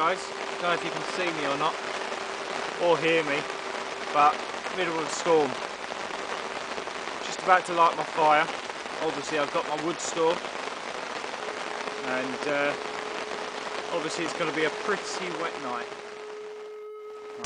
guys, don't know if you can see me or not, or hear me, but middle of the storm. Just about to light my fire. Obviously I've got my wood store, and obviously it's going to be a pretty wet night.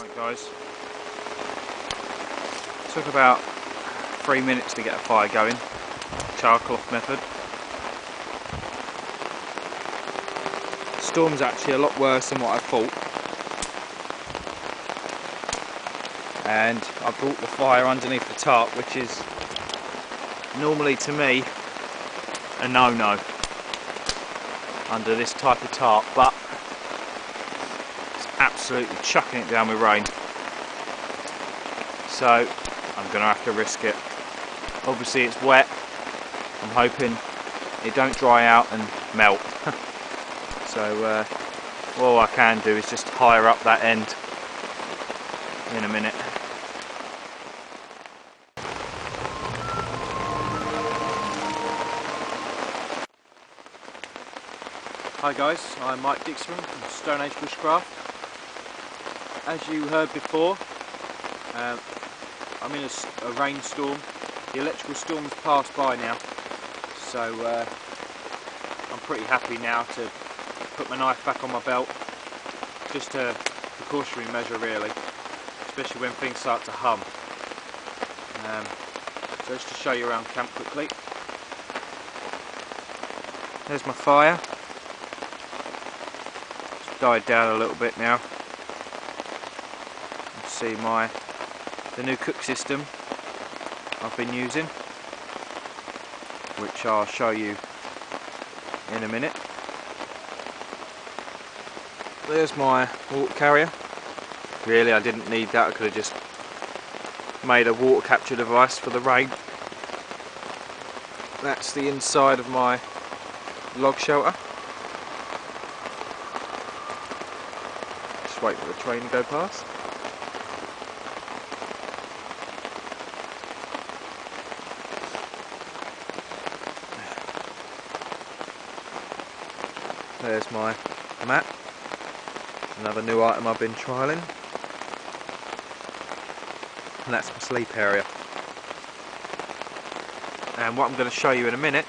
Right guys, took about 3 minutes to get a fire going, charcoal method. Storm's actually a lot worse than what I thought, and I brought the fire underneath the tarp, which is normally to me a no-no under this type of tarp, but it's absolutely chucking it down with rain, so I'm gonna have to risk it. Obviously it's wet, I'm hoping it don't dry out and melt. So all I can do is just higher up that end in a minute. Hi guys, I'm Mike Dixon from Stone Age Bushcraft. As you heard before, I'm in a rainstorm. The electrical storm's passed by now, so I'm pretty happy now to put my knife back on my belt. Just a precautionary measure really, especially when things start to hum. So just to show you around camp quickly. There's my fire. It's died down a little bit now. You can see the new cook system I've been using, which I'll show you in a minute. There's my water carrier. Really, I didn't need that. I could have just made a water capture device for the rain. That's the inside of my log shelter. Just wait for the train to go past. There's my mat. Another new item I've been trialling, and that's my sleep area. And what I'm going to show you in a minute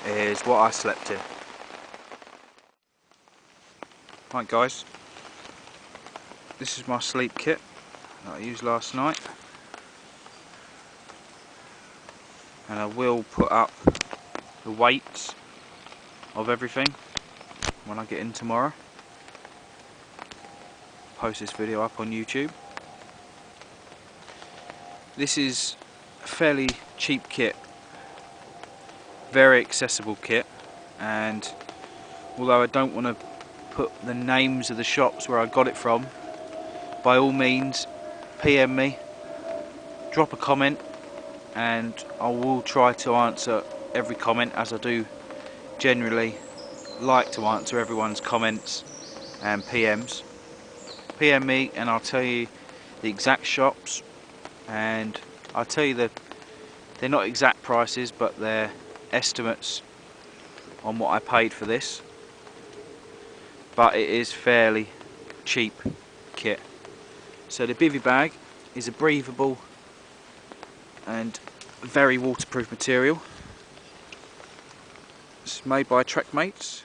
is what I slept in. Right guys, this is my sleep kit that I used last night, and I will put up the weights of everything when I get in tomorrow. Post this video up on YouTube. This is a fairly cheap kit, very accessible kit, and although I don't want to put the names of the shops where I got it from, by all means PM me, drop a comment, and I will try to answer every comment, as I do generally like to answer everyone's comments and PMs. PM me and I'll tell you the exact shops, and I'll tell you that they're not exact prices, but they're estimates on what I paid for this. But it is fairly cheap kit. So the bivy bag is a breathable and very waterproof material. It's made by Trekmates,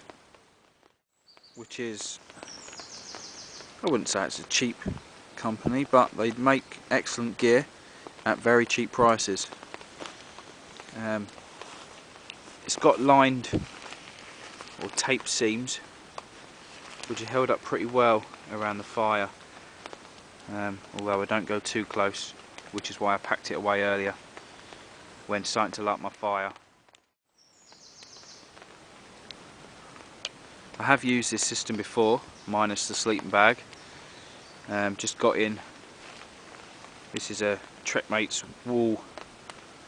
which is, I wouldn't say it's a cheap company, but they make excellent gear at very cheap prices. It's got lined or taped seams, which are held up pretty well around the fire, although I don't go too close, which is why I packed it away earlier when starting to light my fire. I have used this system before, minus the sleeping bag. Just got in. This is a Trekmates wool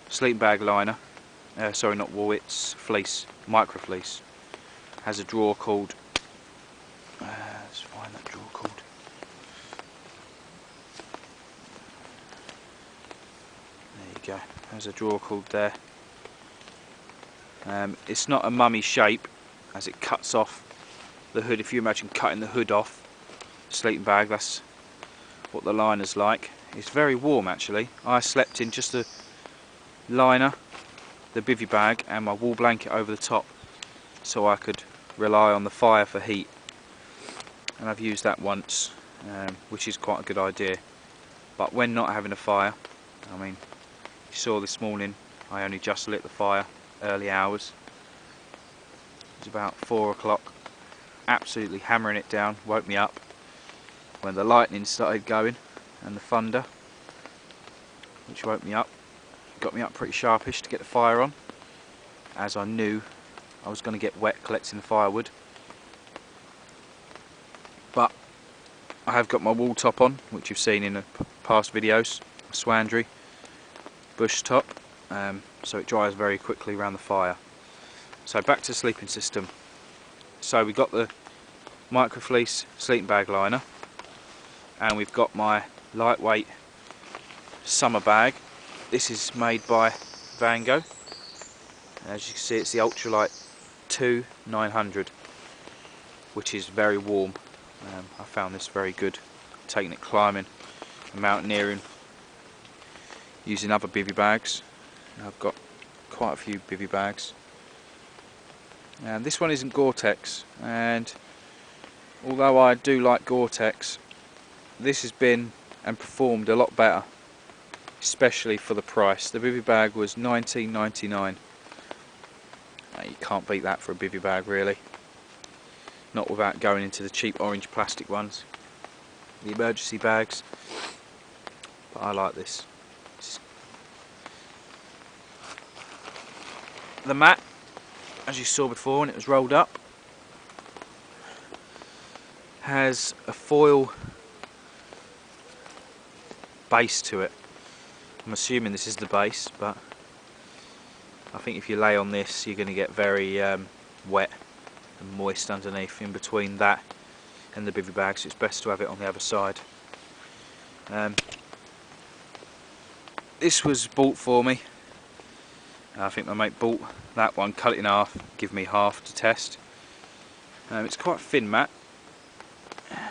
sleeping bag liner. Sorry, not wool, it's fleece, micro fleece. Has a drawer called, let's find that drawer called. There you go, there's a drawer called there. It's not a mummy shape, as it cuts off the hood. If you imagine cutting the hood off the sleeping bag, that's what the liner's like. It's very warm actually. I slept in just the liner, the bivvy bag and my wool blanket over the top, so I could rely on the fire for heat. And I've used that once, which is quite a good idea. But when not having a fire, I mean, you saw this morning I only just lit the fire, early hours. It was about 4 o'clock, absolutely hammering it down, woke me up when the lightning started going and the thunder, which woke me up, got me up pretty sharpish to get the fire on, as I knew I was going to get wet collecting the firewood. But I have got my wool top on, which you've seen in the past videos, a Swandry bush top, so it dries very quickly around the fire. So back to the sleeping system. So we've got the Microfleece sleeping bag liner, and we've got my lightweight summer bag. This is made by Vango. As you can see, it's the Ultralight 2 900, which is very warm. I found this very good, taking it climbing and mountaineering using other bivvy bags. I've got quite a few bivvy bags, and this one isn't Gore-Tex, and although I do like Gore-Tex, this has been and performed a lot better, especially for the price. The bivvy bag was $19.99. You can't beat that for a bivvy bag really, not without going into the cheap orange plastic ones, the emergency bags, but I like this. The mat, as you saw before when it was rolled up, has a foil base to it. I'm assuming this is the base, but I think if you lay on this you're going to get very wet and moist underneath in between that and the bivvy bag, so it's best to have it on the other side. This was bought for me. I think my mate bought that one, cut it in half, give me half to test. It's quite a thin mat,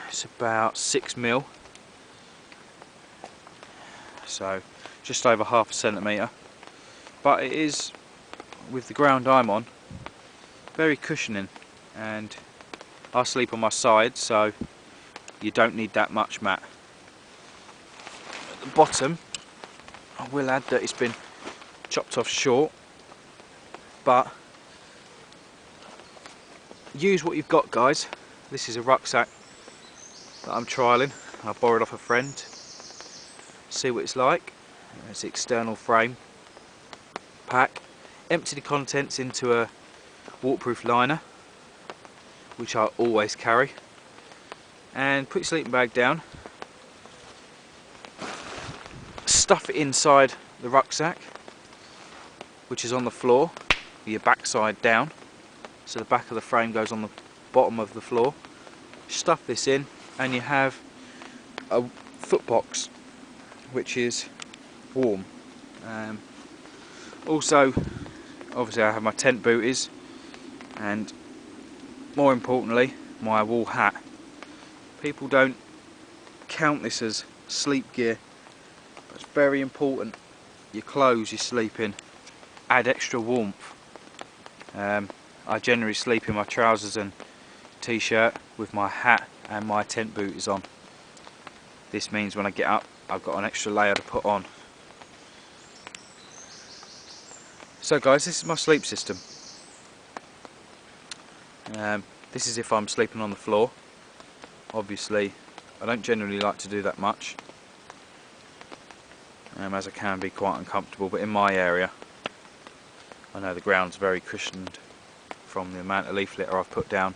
it's about 6mm, so just over half a centimetre, but it is, with the ground I'm on, very cushioning, and I sleep on my side, so you don't need that much mat. At the bottom, I will add that it's been chopped off short, but use what you've got, guys. This is a rucksack that I'm trialling. I borrowed off a friend. See what it's like. It's the external frame pack. Empty the contents into a waterproof liner, which I always carry, and put your sleeping bag down. Stuff it inside the rucksack, which is on the floor, with your backside down, so the back of the frame goes on the bottom of the floor. Stuff this in and you have a foot box which is warm. Also, obviously I have my tent booties, and more importantly my wool hat. People don't count this as sleep gear, but it's very important. Your clothes you sleep in add extra warmth. I generally sleep in my trousers and t-shirt with my hat and my tent booties on. This means when I get up I've got an extra layer to put on. So guys, this is my sleep system. This is if I'm sleeping on the floor. Obviously I don't generally like to do that much, as it can be quite uncomfortable, but in my area I know the ground's very cushioned from the amount of leaf litter I've put down.